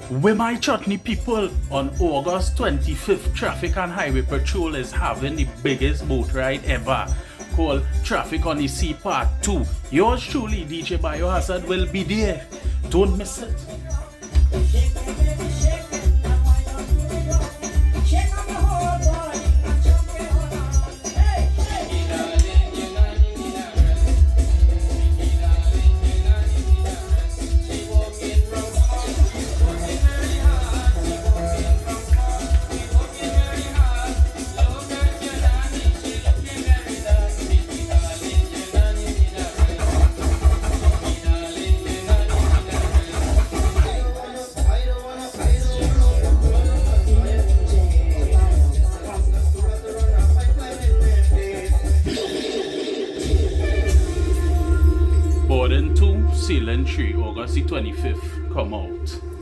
With my chutney people, on August 25th, Traffic and Highway Patrol is having the biggest boat ride ever, called Tratfic on the Sea Part 2. Yours truly, DJ Biohazard, will be there. Don't miss it. Boarding 2, Ceiling 3, August the 25th. Come out.